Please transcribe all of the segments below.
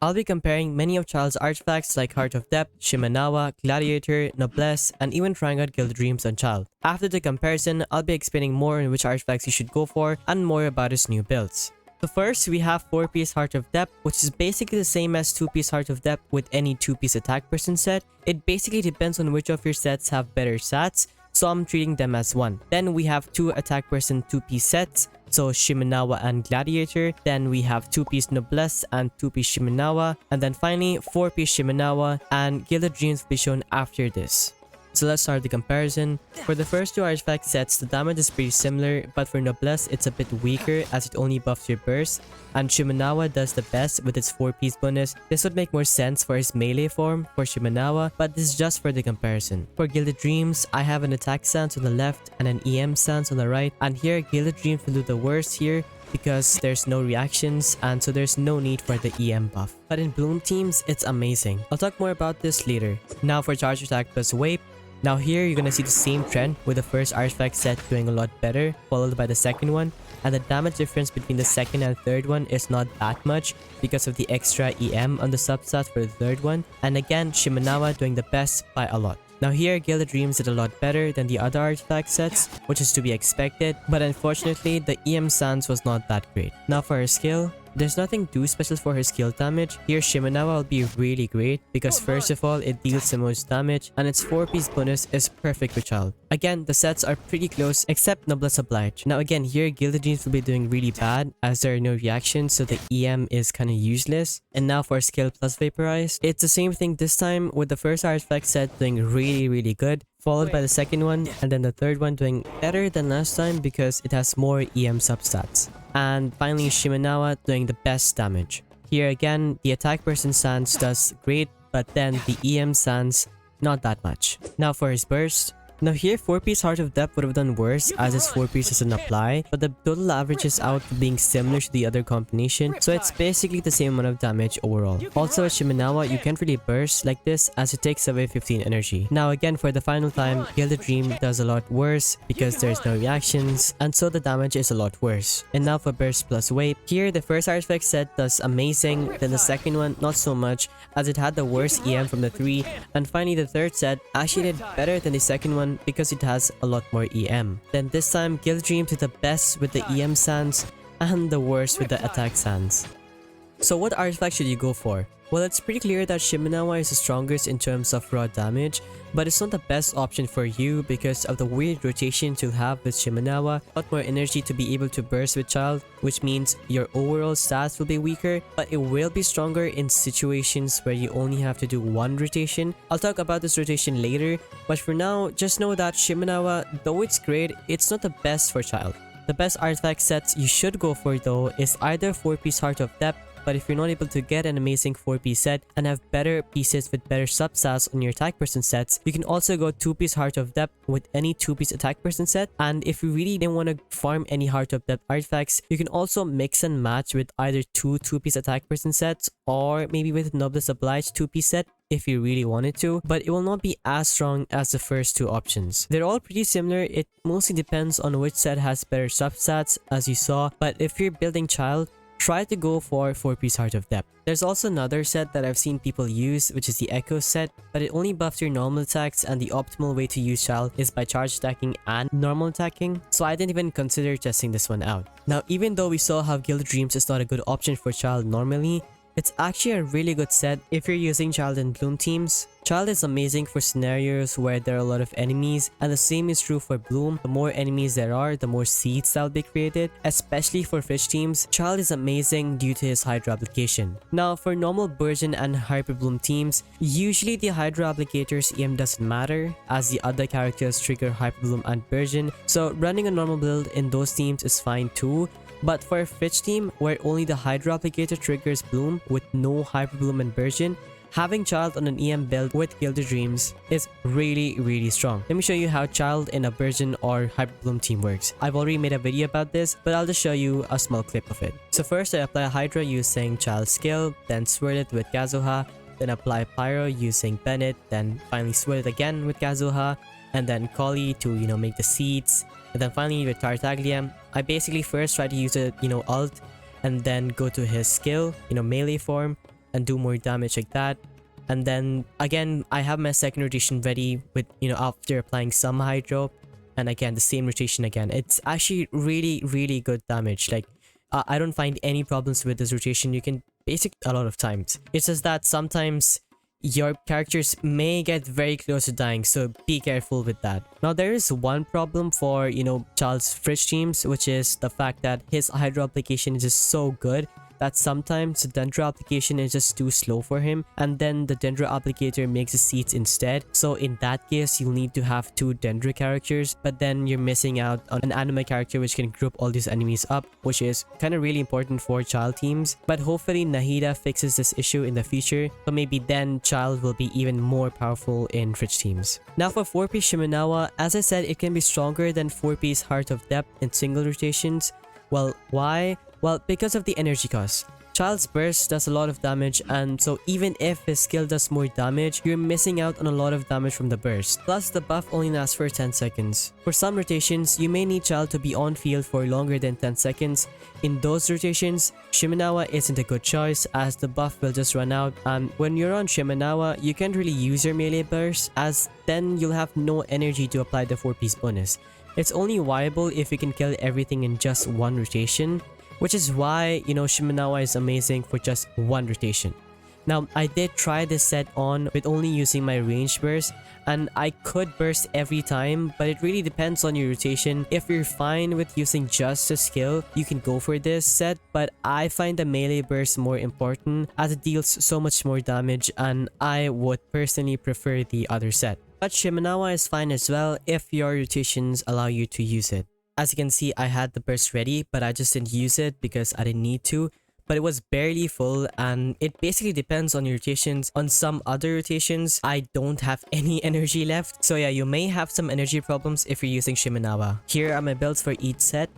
I'll be comparing many of Childe's artifacts like Heart of Depth, Shimenawa, Gladiator, Noblesse, and even trying out Gilded Dreams on Childe. After the comparison, I'll be explaining more on which artifacts you should go for and more about his new builds. So first, we have 4-piece Heart of Depth, which is basically the same as 2-piece Heart of Depth with any 2-piece attack person set. It basically depends on which of your sets have better stats, so I'm treating them as one. Then we have 2 attack person 2-piece sets, so Shimenawa and Gladiator. Then we have 2-piece Noblesse and 2-piece Shimenawa. And then finally 4-piece Shimenawa, and Gilded Dreams will be shown after this. So let's start the comparison. For the first 2 artifact sets, the damage is pretty similar, but for Noblesse it's a bit weaker as it only buffs your burst, and Shimenawa does the best with its 4-piece bonus. This would make more sense for his melee form for Shimenawa, but this is just for the comparison. For Gilded Dreams, I have an attack stance on the left and an EM stance on the right, and here Gilded Dreams will do the worst here because there's no reactions and so there's no need for the EM buff. But in Bloom teams, it's amazing. I'll talk more about this later. Now for Charge Attack plus Vape. Now here you're gonna see the same trend with the first artifact set doing a lot better, followed by the second one, and the damage difference between the second and third one is not that much because of the extra EM on the substat for the third one, and again Shimenawa doing the best by a lot. Now here Gilded Dreams did a lot better than the other artifact sets, which is to be expected, but unfortunately the EM stance was not that great. Now for her skill, there's nothing too special for her skill damage. Here Shimenawa will be really great because first of all it deals the most damage and its 4-piece bonus is perfect for Childe. Again, the sets are pretty close except Nobless Oblige. Now again here Gilded Dreams will be doing really bad as there are no reactions, so the EM is kinda useless. And now for skill plus Vaporize, it's the same thing this time with the first artifact set doing really good, followed by the second one, and then the third one doing better than last time because it has more EM substats. And finally Shimenawa doing the best damage. Here again, the attack person stance does great, but then the EM stance, not that much. Now for his burst. Now here 4-piece Heart of Depth would have done worse as his 4-piece doesn't apply, but the total averages out to being similar to the other combination, so it's basically the same amount of damage overall. Also with Shimenawa, you can't really burst like this as it takes away 15 energy. Now again for the final time, Gilded Dream does a lot worse because there's no reactions, and so the damage is a lot worse. And now for burst plus Vape. Here the first artifact set does amazing, then the second one not so much as it had the worst EM from the 3, and finally the third set actually did better than the second one because it has a lot more EM. Then this time Gilded Dreams did the best with the EM stance and the worst with the attack stance. So what artifact should you go for? Well, it's pretty clear that Shimenawa is the strongest in terms of raw damage, but it's not the best option for you because of the weird rotations you'll have with Shimenawa, a lot more energy to be able to burst with Childe, which means your overall stats will be weaker, but it will be stronger in situations where you only have to do one rotation. I'll talk about this rotation later, but for now, just know that Shimenawa, though it's great, it's not the best for Childe. The best artifact sets you should go for though is either 4-piece Heart of Depth, but if you're not able to get an amazing 4-piece set and have better pieces with better substats on your attack person sets, you can also go 2-piece Heart of Depth with any 2-piece attack person set. And if you really don't want to farm any Heart of Depth artifacts, you can also mix and match with either 2-piece attack person sets or maybe with Nobless Oblige 2-piece set if you really wanted to, but it will not be as strong as the first 2 options. They're all pretty similar, it mostly depends on which set has better substats as you saw, but if you're building Childe, try to go for 4-piece Heart of Depth. There's also another set that I've seen people use, which is the Echo set, but it only buffs your normal attacks, and the optimal way to use Childe is by charge attacking and normal attacking, so I didn't even consider testing this one out. Now even though we saw how Gilded Dreams is not a good option for Childe normally, it's actually a really good set if you're using Childe in Bloom teams. Childe is amazing for scenarios where there are a lot of enemies, and the same is true for Bloom. The more enemies there are, the more seeds that will be created. Especially for Fridge teams, Childe is amazing due to his Hydra application. Now for normal Burgeon and Hyperbloom teams, usually the Hydra applicator's EM doesn't matter as the other characters trigger Hyperbloom and Burgeon, so running a normal build in those teams is fine too. But for a Fridge team where only the Hydra applicator triggers Bloom with no Hyperbloom and Burgeon, having Childe on an EM build with Gilded Dreams is really strong. Let me show you how Childe in a Burgeon or Hyperbloom team works. I've already made a video about this, but I'll just show you a small clip of it. So first I apply Hydra using Childe's skill, then swirl it with Kazuha, then apply Pyro using Bennett, then finally swirl it again with Kazuha, and then Kali to, make the seeds. And then finally with Tartaglia, I basically first try to use a, ult, and then go to his skill, melee form, and do more damage like that. And then again, I have my second rotation ready with, after applying some hydro. And again, the same rotation again. It's actually really, really good damage. Like, I don't find any problems with this rotation. You can basic a lot of times. It's just that sometimes your characters may get very close to dying, so be careful with that. Now, there is one problem for, Childe Fridge teams, which is the fact that his hydro application is just so good that sometimes the Dendro application is just too slow for him, and then the Dendro applicator makes the seeds instead. So in that case, you'll need to have 2 Dendro characters, but then you're missing out on an anime character which can group all these enemies up, which is kind of really important for Childe teams. But hopefully Nahida fixes this issue in the future, so maybe then Childe will be even more powerful in Fridge teams. Now for 4-piece Shimenawa, as I said, it can be stronger than 4-piece Heart of Depth in single rotations. Well, why? Well, because of the energy cost. Childe's burst does a lot of damage, and so even if his skill does more damage, you're missing out on a lot of damage from the burst. Plus, the buff only lasts for 10 seconds. For some rotations, you may need Childe to be on field for longer than 10 seconds. In those rotations, Shimenawa isn't a good choice as the buff will just run out, and when you're on Shimenawa, you can't really use your melee burst as then you'll have no energy to apply the 4-piece bonus. It's only viable if you can kill everything in just one rotation, which is why, Shimenawa is amazing for just one rotation. Now, I did try this set on with only using my range burst, and I could burst every time, but it really depends on your rotation. If you're fine with using just a skill, you can go for this set, but I find the melee burst more important as it deals so much more damage, and I would personally prefer the other set. But Shimenawa is fine as well if your rotations allow you to use it. As you can see, I had the burst ready, but I just didn't use it because I didn't need to. But it was barely full, and it basically depends on your rotations. On some other rotations, I don't have any energy left. So yeah, you may have some energy problems if you're using Shimenawa. Here are my builds for each set.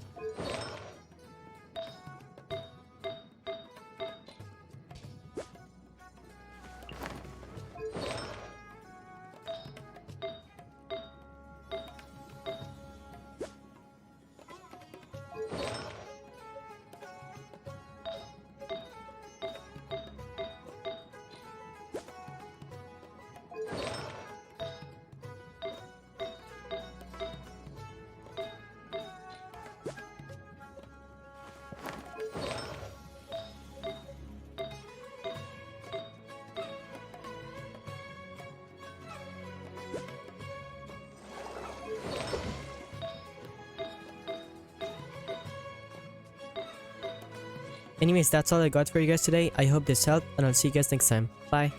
Anyways, that's all I got for you guys today. I hope this helped, and I'll see you guys next time. Bye.